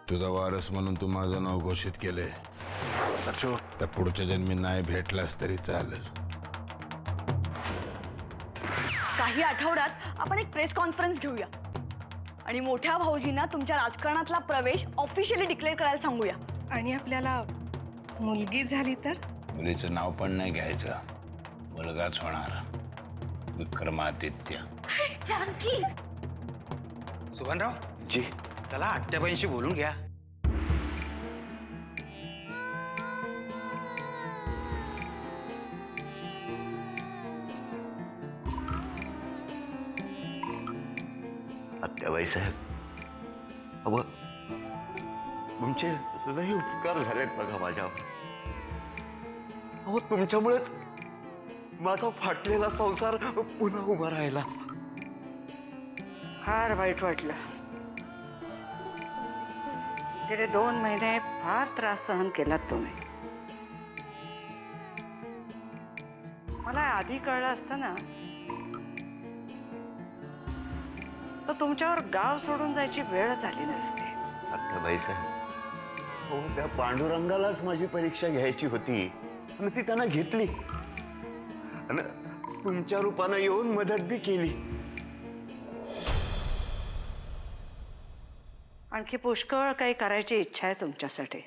तुझा वारस म्हणून तू माझं नाव घोषित केले, त्या पुढच्या जन्मी नाही भेटलास तरी चालेल. काही आठवड्यात आपण एक प्रेस कॉन्फरन्स घेऊया आणि मोठ्या भाऊजींना तुमच्या राजकारणातला प्रवेश ऑफिशियली डिक्लेअर करायला सांगूया. आणि आपल्याला मुलगी झाली तर? मुलीचं नाव पण नाही घ्यायचं, मुलगाच होणार, विक्रमादित्य. जानकी, सुभानराव जी, चला आत्याबाईंशी बोलून घ्या. आत्याबाई साहेब, अव तुमचे लई उपकार झालेत बघा माझ्यावर. अहो तुमच्यामुळे माझा फाटलेला संसार पुन्हा उभा राहिला. फार वाईट वाटलं. गेले 2 महिने फार त्रास सहन केलात तुम्ही. मला आधी कळलं असतं ना तर तुमच्यावर गाव सोडून जायची वेळ झाली नसती. आत्याबाई साहेब, हो त्या पांडुरंगालाच माझी परीक्षा घ्यायची होती आणि ती त्यांना घेतली आणि तुमच्या रूपानं येऊन मदत बी केली. आणखी पुष्कळ काही करायची इच्छा आहे तुमच्यासाठी.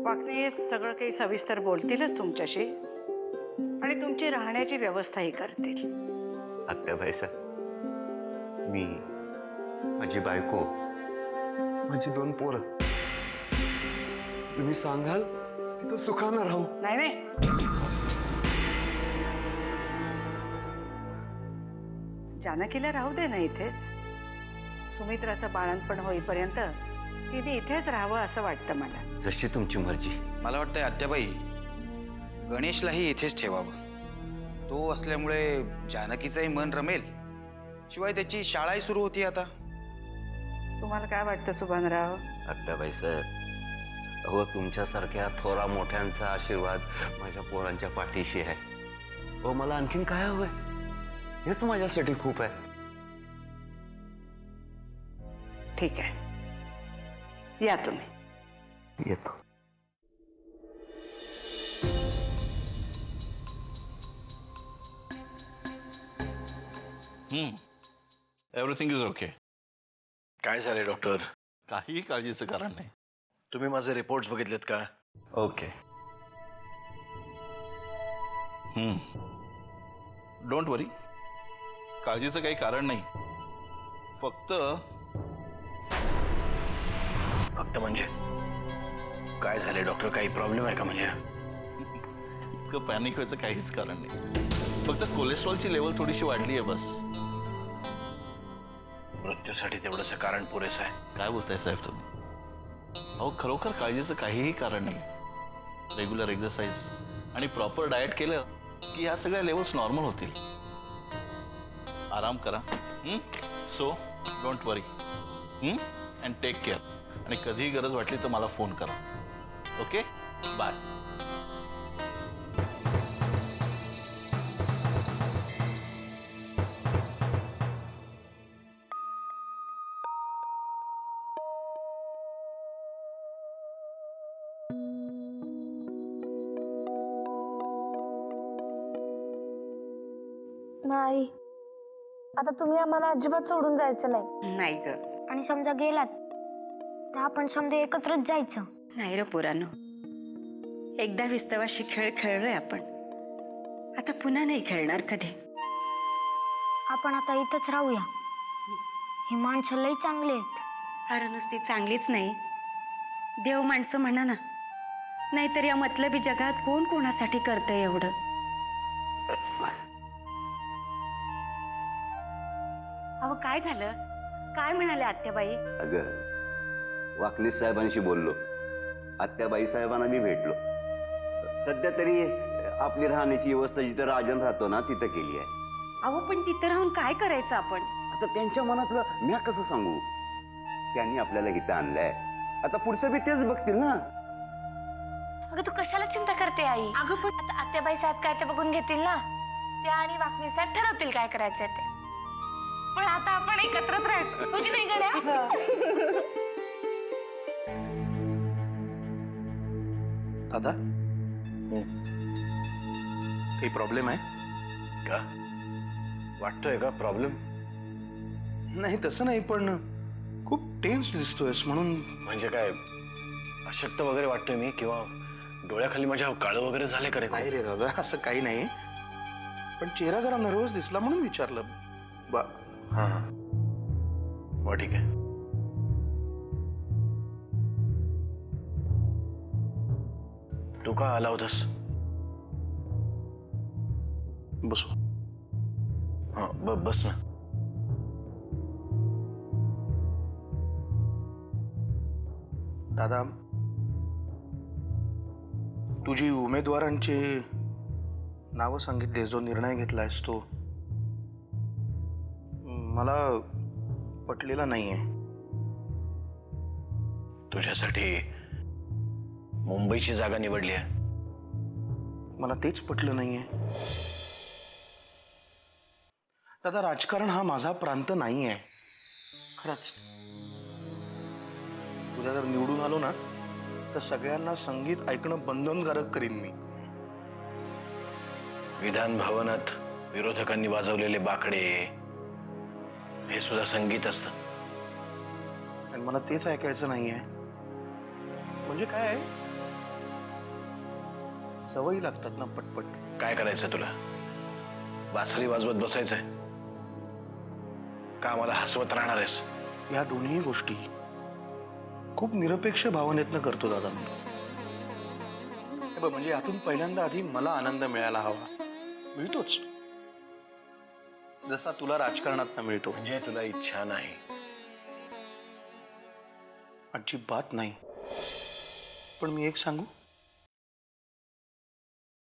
वाकणे सगळं काही सविस्तर बोलतीलच तुमच्याशी आणि तुमची राहण्याची व्यवस्थाही करतील. आत्याबाई साहेब, मी, माझी बायको, माझी 2 पोरं, तुम्ही सांगाल तिथं सुखानं राहू. नाही नाही, जानकीला राहू दे ना इथेच. सुमित्राचं बाळणपण होईपर्यंत तिने इथेच राहावं असं वाटतं मला. जशी तुमची मर्जी. मला वाटतंय आत्याबाई, गणेशलाही इथेच ठेवावं. तो असल्यामुळे जानकीचंही मन रमेल. शिवाय त्याची शाळाही सुरू होती आता. तुम्हाला काय वाटतं सुभानराव? आत्याबाई साहेब, अहो तुमच्यासारख्या थोरा मोठ्यांचा आशीर्वाद माझ्या पोरांच्या पाठीशी आहे. अहो मला आणखीन काय हवंय? हेच माझ्यासाठी खूप आहे. ठीक आहे, या तुम्ही. येतो. Everything is okay. काय झाले डॉक्टर? काहीही काळजीचं कारण नाही. तुम्ही माझे रिपोर्ट्स बघितलेत का? ओके. डोंट वरी, काळजीचं काही कारण नाही. फक्त म्हणजे काय झाले डॉक्टर? काही प्रॉब्लेम आहे का? म्हणजे इतकं पॅनिक व्हायचं काहीच कारण नाही. फक्त कोलेस्ट्रॉलची लेवल थोडीशी वाढली आहे बस. मृत्यूसाठी तेवढंसं कारण पुरेसं आहे? काय बोलताय साहेब तुम्ही? अहो खरोखर काळजीचं काहीही कारण नाही. रेग्युलर एक्सरसाइज आणि प्रॉपर डाएट केलं की ह्या सगळ्या लेवल्स नॉर्मल होतील. आराम करा. So don't worry and take care. आणि कधीही गरज वाटली तर मला फोन करा. Okay, bye. नाही, आता तुम्ही आम्हाला अजिबात सोडून जायचं नाही. नाही ग. आणि समजा गेलात तर आपण समजा एकत्रच जायचं. नाही रे पोरांनो, एकदा विस्तवाशी खेळ खेळलोय आपण, आता पुन्हा नाही खेळणार कधी. आपण आता इथंच राहूया. ही माणसं लई चांगली आहेत. अरे नुसती चांगलीच नाही, देव माणसं म्हणा ना. नाहीतर या मतलबी जगात कोण कोणासाठी करतंय एवढं? अहो काय झालं? काय म्हणाले आत्याबाई? अगं वाकलीस साहेबांशी बोललो, आत्याबाई साहेबांना मी भेटलो. सध्या तरी आपली राहण्याची व्यवस्था जिथं राजन राहतो ना तिथं केली आहे. अहो पण तिथं राहून काय करायचं आपण? आता त्यांच्या मनातलं म्या कसं सांगू? त्यांनी आपल्याला इथं आणलंय, आता पुढचं बी तेच बघतील ना. अगं तू कशाला चिंता करते आई? अगं पण आता आत्याबाई साहेब काय ते बघून घेतील ना. त्या आणि वाकणी साहेब ठरवतील काय करायचंय ते. पण आता आपण एकत्रच राहायचं हो की नाही गड्या? दादा काही प्रॉब्लेम आहे का वाटतोय का प्रॉब्लेम? नाही तसं नाही, पण खूप टेन्स दिसतोयस म्हणून. म्हणजे काय अशक्त वगैरे वाटतोय मी किंवा डोळ्याखाली माझ्या काळं वगैरे झाले करे? नाही रे दादा, असं काही नाही, पण चेहरा जरा नर्वस दिसला म्हणून विचारलं. हा हा मग ठीक आहे. तू का आला होतास? बसू. हा बस ना. दादा, तुझी उमेदवारांची नावं सांगितली, जो निर्णय घेतलायस तो मला पटलेला नाहीये. तुझ्यासाठी मुंबईची जागा निवडली आहे. मला तेच पटलं नाहीये. दादा, राजकारण हा माझा प्रांत नाहीये खरंच. तुझ्या जर निवडून आलो ना तर सगळ्यांना संगीत ऐकणं बंधनकारक करीन मी. विधान भवनात विरोधकांनी वाजवलेले बाकडे हे सुद्धा संगीत असतं. आणि मला तेच ऐकायचं नाहीये. म्हणजे काय, सवयी लागतात ना पटपट. काय करायचं तुला? बासरी वाजवत बसायचंय का मला हसवत राहणार आहेस? या दोन्ही गोष्टी खूप निरपेक्ष भावनेतनं करतो दादा मी. हे बघ, म्हणजे यातून पहिल्यांदा आधी मला आनंद मिळायला हवा. मिळतोच, जसा तुला राजकारणात मिळतो. म्हणजे तुला इच्छा नाही? अजिबात नाही. पण मी एक सांगू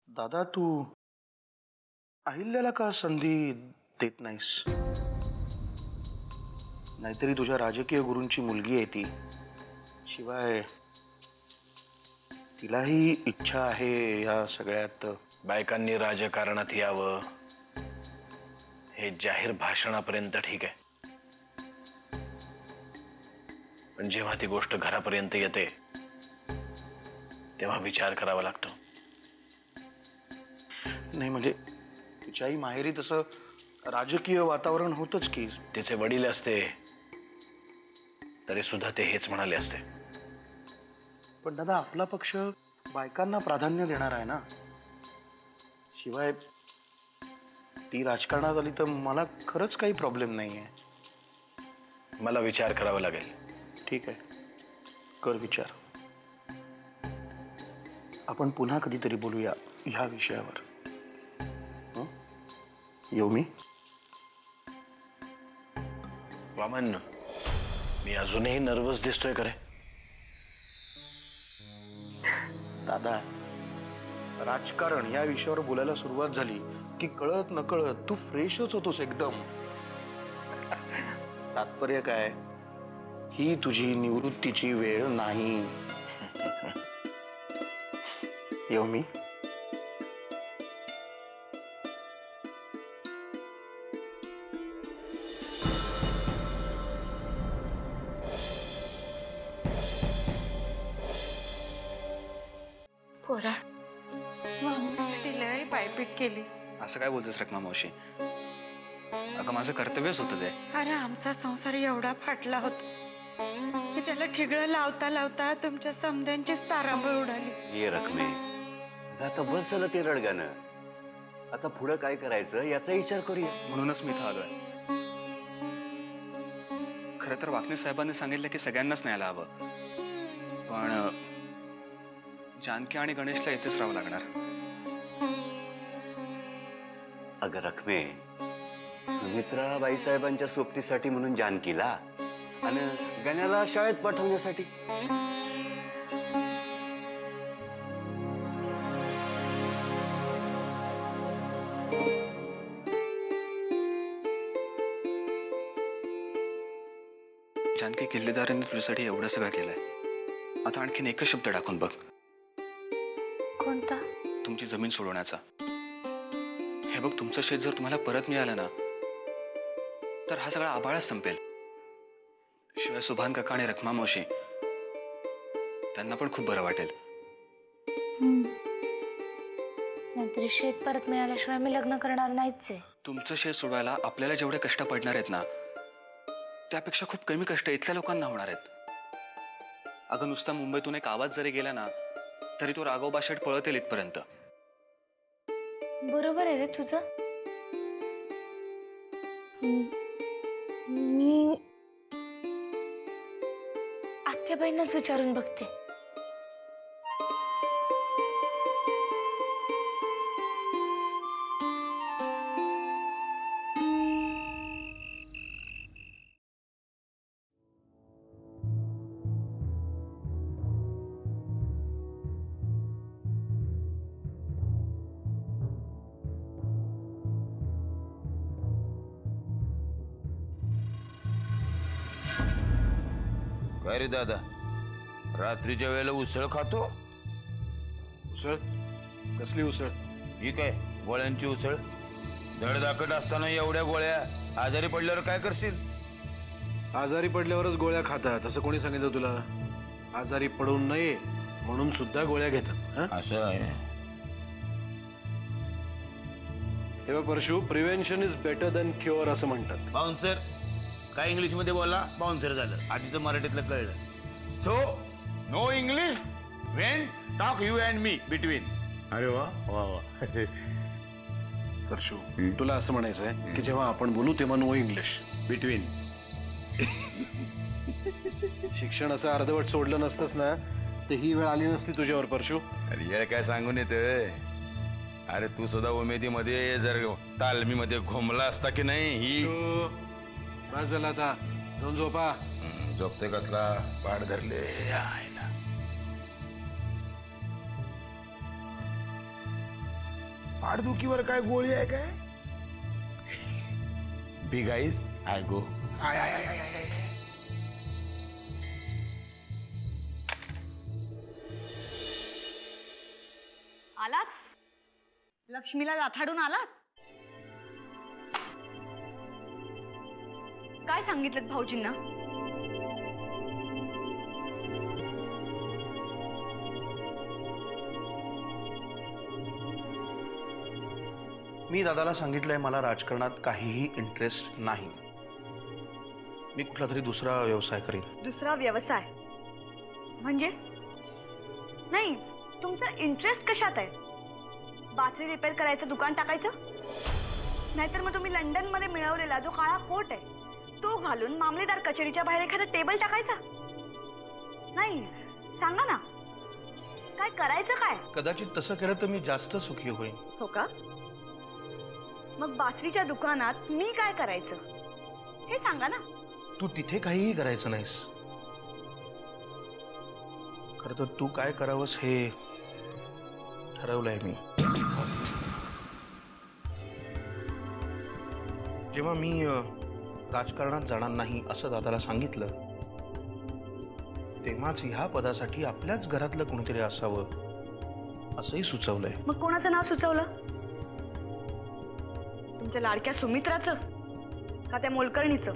दादा, तू अहिल्याला का संधी देत नाहीस? नाहीतरी तुझ्या राजकीय गुरूंची मुलगी आहे ती. शिवाय तिलाही इच्छा आहे या सगळ्यात. बायकांनी राजकारणात यावं हे जाहीर भाषणापर्यंत ठीक आहे, पण जेव्हा ती गोष्ट घरापर्यंत येते तेव्हा विचार करावा लागतो. नाही म्हणजे तिच्याही माहेरी तसं राजकीय वातावरण होतच की. तिचे वडील असते तरी सुद्धा ते हेच म्हणाले असते. पण दादा, आपला पक्ष बायकांना प्राधान्य देणार आहे ना. शिवाय ती राजकारणात आली तर मला खरंच काही प्रॉब्लेम नाही आहे. मला विचार करावा लागेल. ठीक आहे, कर विचार. आपण पुन्हा कधीतरी बोलूया ह्या विषयावर. हं? येऊ मी? वामन, मी अजूनही नर्वस दिसतोय का रे? दादा, राजकारण या विषयावर बोलायला सुरुवात झाली की कळत नकळत तू फ्रेशच होतोस एकदम. तात्पर्य काय, ही तुझी निवृत्तीची वेळ नाही. येऊ मी? पोरा, मग आमच्यासाठी लय पायपीट केलीस. असं काय बोलतोस रखमा मावशी? अगं माझं कर्तव्यच होतं ते. अरे आमचा संसार एवढा फाटला होता की त्याला ठिगळं लावता लावता तुमच्या समद्यांचीच तारांबळ उडाली. ये रकमे, आता बस झालं ते रडगाणं. आता पुढं काय करायचं याचा विचार करूया. म्हणूनच मी इथं आलोय. खरं तर वाकणे साहेबांनी सांगितलं की सगळ्यांनाच न्यायला हवं, पण जानकी आणि गणेशला इथेच राहावं लागणार. अगं रकमे, सुमित्रा बाईसाहेबांच्या सोबतीसाठी म्हणून जानकीला आणि गण्याला शाळेत पाठवण्यासाठी. जानकी किल्लेदारांनी तुझ्यासाठी एवढं सगळं केलंय. आता आणखीन एकच शब्द टाकून बघ. कोणता? तुमची जमीन सोडवण्याचा. हे बघ, तुमचं शेत जर तुम्हाला परत मिळालं ना तर हा सगळा आभाळच संपेल. शिवाय सुभान काका आणि रखमा मावशी त्यांना पण खूप बरं वाटेल. नाहीतरी शेत परत मिळाल्याशिवाय मी लग्न करणार नाहीच आहे. तुमचं शेत सोडवायला आपल्याला जेवढे कष्ट पडणार आहेत ना, त्यापेक्षा खूप कमी कष्ट इथल्या लोकांना होणार आहेत. अगं नुसता मुंबईतून एक आवाज जरी गेला ना, तरी तो राघोबा शेठ पळत येईल इथपर्यंत. बरोबर आहे रे तुझं. मी आत्याबाईंनाच विचारून बघते. काय रे दादा, रात्रीच्या वेळेला उसळ खातो? उसळ? कसली उसळ? ही काय गोळ्यांची उसळ? धडधाकट असताना एवढ्या गोळ्या, आजारी पडल्यावर काय करशील? आजारी पडल्यावरच गोळ्या खातात असं कोणी सांगितलं तुला? आजारी पडू नये म्हणून सुद्धा गोळ्या घेतात. हं? असं आहे. हे बघ Parshu, prevention is better than cure असं म्हणतात. बाउन्सर काय इंग्लिश मध्ये बोलला? बाउन्सर झालं. आधीचं मराठीतलं कळलं. So no English when talk you and me between. अरे वा वा वा. परशु, तुला असं म्हणायचंय की जेव्हा आपण बोलू तेव्हा नो इंग्लिश बिटवीन. शिक्षण असं अर्धवट सोडलं नसतंस ना, तर ही वेळ आली नसती तुझ्यावर परशु. अरे येळ काय सांगून येतोय? अरे तू सुद्धा उमेदीमध्ये जर तालमीमध्ये घुमला असता की नाही ही. बस झालं आता, जाऊन झोपा. झोपते कसला? पाठ धरले. पाठदुखीवर काय गोळी आहे काय? बिग आईज आय गो. आलात? लक्ष्मीला लाथाडून आलात? काय सांगितलं भाऊजींना? मी दादाला सांगितलंय मला राजकारणात काहीही इंटरेस्ट नाही. मी कुठला तरी दुसरा व्यवसाय करीन. दुसरा व्यवसाय म्हणजे? नाही, तुमचा इंटरेस्ट कशात आहे? बासरी रिपेअर करायचं दुकान टाकायचं? नाहीतर मग तुम्ही लंडन मध्ये मिळवलेला जो काळा कोट आहे तो घालून मामलेदार कचेरीच्या बाहेर एखादा टेबल टाकायचा? नाही, सांगा ना, काय करायचं काय? कदाचित तसं केलं तर मी जास्त सुखी होईन. हो का? मग बासरीच्या दुकानात मी काय करायचं हे सांगा ना. तू तिथे काहीही करायचं नाहीस. खरं तर तू काय करावंस हे ठरवलंय मी. जेव्हा मी राजकारणात जाणार नाही असं दादाला सांगितलं, तेव्हाच ह्या पदासाठी आपल्याच घरातलं कोणीतरी असावं असंही सुचवलंय. मग कोणाचं नाव सुचवलं? तुमच्या लाडक्या सुमित्राचं का त्या मोलकर्णीचं?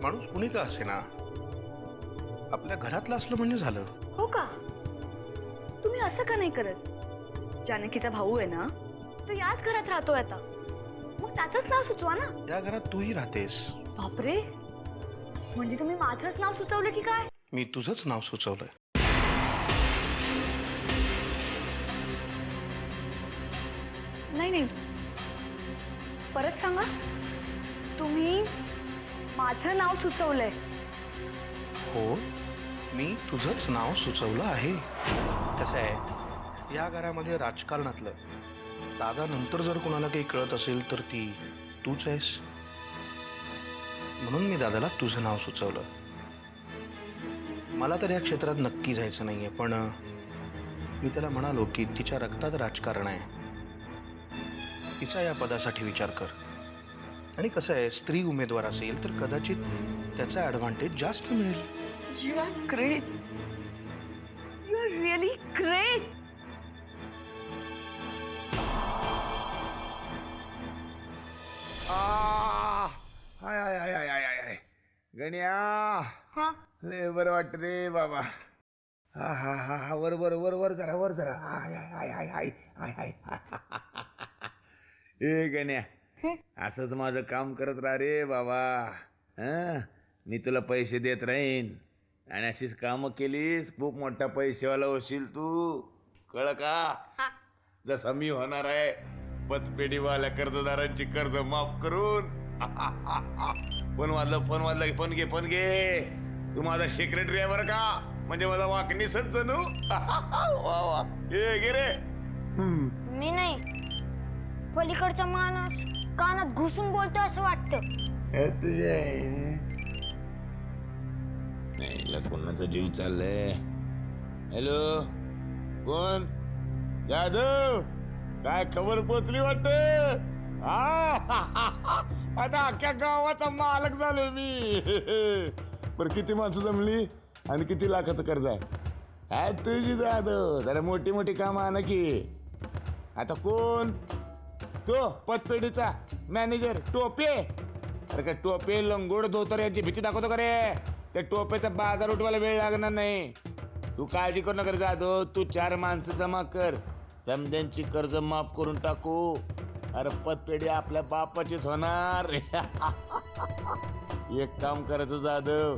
माणूस कुणी का असे ना, आपल्या घरातलं असलं म्हणजे झालं. हो का? तुम्ही असं का नाही करत? जानकीचा भाऊ आहे ना, तो याच घरात राहतोय आता, मग त्याचंच नाव सुचवा ना. या घरात तूही राहतेस. बापरे, म्हणजे तुम्ही माझंच नाव सुचवलं की काय? मी तुझंच नाव सुचवलंय. नाही नाही, परत सांगा. तुम्ही माझं नाव सुचवलंय? हो, मी तुझंच नाव सुचवलं आहे. कसं आहे, या घरामध्ये राजकारणातलं दादा नंतर जर कोणाला काही कळत असेल तर ती तूच आहेस. म्हणून मी दादाला तुझं नाव सुचवलं. मला तर या क्षेत्रात नक्की जायचं नाहीये, पण मी त्याला म्हणालो की तिच्या रक्तात राजकारण आहे, तिचा या पदासाठी विचार कर. आणि कसं आहे, स्त्री उमेदवार असेल तर कदाचित त्याचा ॲडव्हान्टेज जास्त मिळेल. You are great. You are really great. Ganya हा लय बरं वाटत रे बाबा. हा हा हा हा वर वर वर वर जरा वर जरा. हाय हाय हाय हाय हाय हाय हाय. ए गण्या असंच माझं काम करत राहा रे बाबा. हं मी तुला पैसे देत राहीन आणि अशीच कामं केलीस खूप मोठा पैसेवाला होशील तू. कळ का? जसा मी होणार आहे पतपेढीवाल्या कर्जदारांची कर्ज माफ करून. फोन वाजलं फोन घे. तू माझा सेक्रेटरी आहे बरं का, म्हणजे माझा वाकणीसच जणू. वा वा हे घे रे. मी नाही, पलीकडचा माणूस कानात घुसून बोलतो असं वाटतं. नाही कोणाचा जीव चाललाय. हॅलो कोण? जाधव काय खबर पोचली वाटत? आता अख्ख्या गावाचा मालक झालोय मी. पर किती माणसं जमली आणि किती लाखाचं कर्ज आहे? काय तुझी जाधव जरा मोठी मोठी कामं आणा की. आता कोण? तो पतपेढीचा मॅनेजर टोपे. अरे का टोपे लंगोड धोतर यांची भीती दाखवतो का रे? त्या टोपेचा बाजार उठवायला वेळ लागणार नाही. तू काळजी करू नका जाधव. तू 4 माणसं जमा कर, समद्यांची कर्ज माफ करून टाकू. अरे पतपेढी आपल्या बापाचीच होणार. एक काम करायचं जाधव,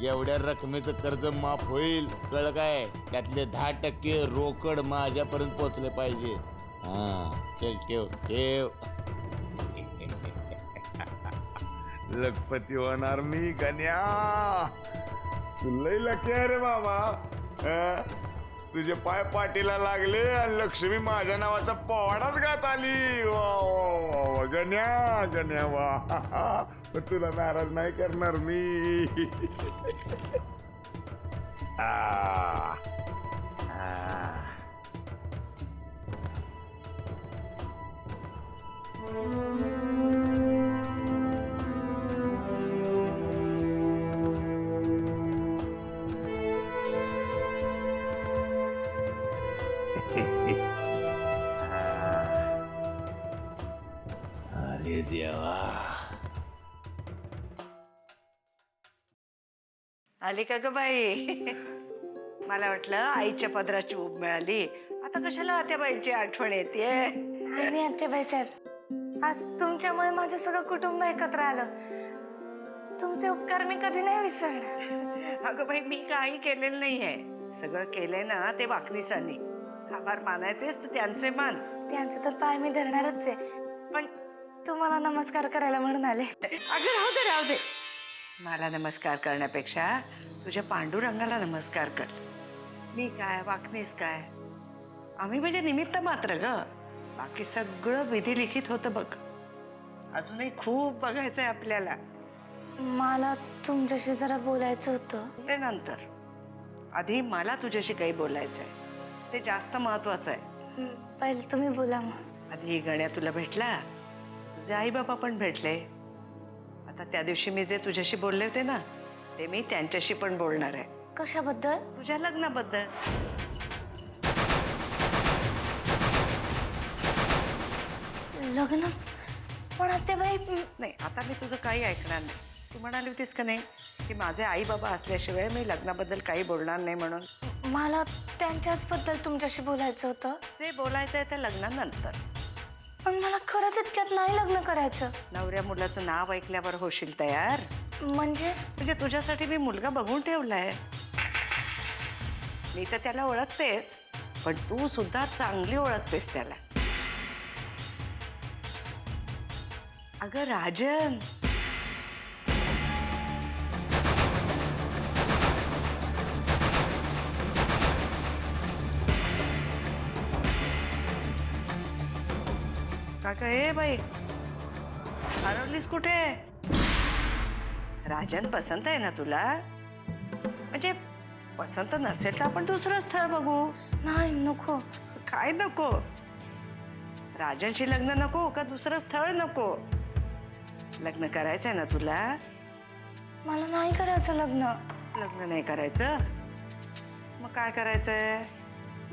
एवढ्या रकमेचं कर्ज माफ होईल कळ काय, त्यातले 10% रोकड माझ्यापर्यंत पोहोचले पाहिजे. हा चल ठेव ठेव. लखपती होणार मी गण्या. लय लकी आहे रे बाबा. तुझे पाय पाठीला लागले आणि लक्ष्मी माझ्या नावाचा पोवाडाच गात आली. वा वा वा गण्या गण्या वा. पण तुला नाराज नाही करणार मी. आ, आ. अरे देवा. आली का ग बाई? मला वाटलं आईच्या पदराची ऊब मिळाली. आता कशाला आत्याबाईंची आठवण येते? आणि आत्याबाई साहेब, आज तुमच्यामुळे माझं सगळं कुटुंब एकत्र आलं. तुमचे उपकार मी कधी नाही विसरणार. अगं बाई मी काही केलेलं नाहीये. सगळं केलंय ना ते वाकणीसानी. आभार मानायचेच तर त्यांचे मान. त्यांचे तर पाय मी धरणारच आहे, पण तुम्हाला नमस्कार करायला म्हणून आले. अगं राहू दे. मला नमस्कार करण्यापेक्षा तुझ्या पांडुरंगाला नमस्कार कर. मी काय वाकणीस काय, आम्ही म्हणजे निमित्त मात्र ग. बाकी सगळं विधिलिखित होतं बघ. अजूनही खूप बघायचंय आपल्याला. मला तुमच्याशी जरा बोलायचं होतं. ते नंतर. आधी मला तुझ्याशी काही बोलायचंय, ते जास्त महत्वाचं आहे. पहिले तुम्ही बोला मग. आधी गण्या तुला भेटला, तुझे आई बाबा पण भेटले. आता त्या दिवशी मी जे तुझ्याशी बोलले होते ना, ते मी त्यांच्याशी पण बोलणार आहे. कशाबद्दल? तुझ्या लग्नाबद्दल. लग्न? पण आत्याबाई नाही आता मी तुझं काही ऐकणार नाही. तू म्हणाली होतीस का नाही की माझे आई बाबा असल्याशिवाय मी लग्नाबद्दल काही बोलणार नाही म्हणून. मला त्यांच्याच बद्दल तुमच्याशी बोलायचं होतं. जे बोलायचं आहे ते लग्नानंतर. पण मला खरंच इतक्यात नाही लग्न करायचं. नवऱ्या मुलाचं नाव ऐकल्यावर होशील तयार? म्हणजे तुझ्यासाठी मी मुलगा बघून ठेवलाय. मी तर त्याला ओळखतेच, पण तू सुद्धा चांगली ओळखतेस त्याला. अगं राजन. काका हे बाई हरवलीस कुठे? राजन पसंत आहे ना तुला? म्हणजे पसंत नसेल तर आपण दुसरं स्थळ बघू. नाही नको. काय नको? राजनशी लग्न नको का दुसरं स्थळ नको? लग्न करायचंय ना तुला? मला नाही करायचं लग्न. लग्न नाही करायचं? मग काय करायचंय?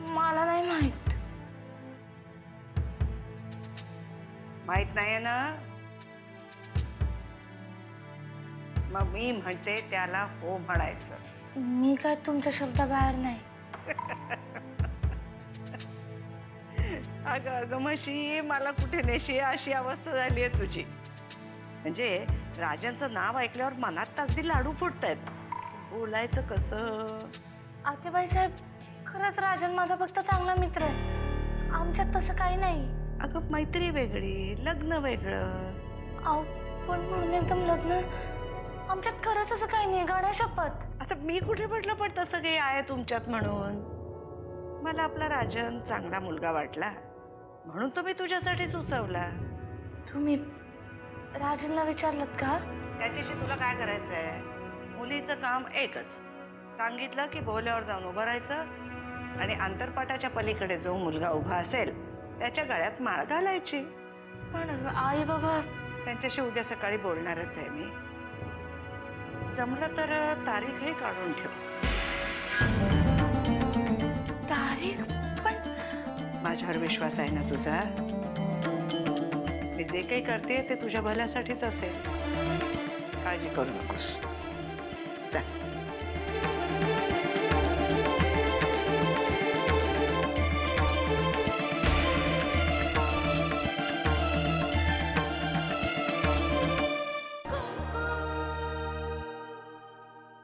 मला नाही माहित. माहित नाहीये ना? मग मी म्हणते त्याला हो म्हणायचं. मी काय तुमच्या शब्दाबाहेर नाही. अगं अगं म्हशी, मला कुठे नेशी अशी अवस्था झाली आहे तुझी. म्हणजे राजांचं नाव ऐकल्यावर मनात अगदी लाडू फुटतायत. बोलायचं कसं? आतेबाई साहेब, खरंच राजन माझा फक्त चांगला मित्र आहे. आमच्यात तसं काही नाही. अगं मैत्री वेगळी, लग्न वेगळं. अहो, पण म्हणून एकदम लग्न आमच्यात खरंच असं काही नाही. गाड्या शपथ. आता मी कुठे म्हटलं पण तसं काही आहे तुमच्यात म्हणून. मला आपला राजन चांगला मुलगा वाटला म्हणून तो मी तुझ्यासाठी सुचवला. तुम्ही राजनला विचारलत का? त्याच्याशी तुला काय करायचंय? मुलीचं काम एकच, सांगितलं की भोल्यावर जाऊन उभं राहायचं आणि अंतरपाटाच्या पलीकडे जो मुलगा उभा असेल त्याच्या गळ्यात माळ घालायची. पण आई बाबा. त्यांच्याशी उद्या सकाळी बोलणारच आहे मी. जमलं तर तारीखही काढून ठेव. तारीख? पण माझ्यावर विश्वास आहे ना तुझा? मी जे काही करते ते तुझ्या भल्यासाठीच असेल. काळजी करू नकोस. जा.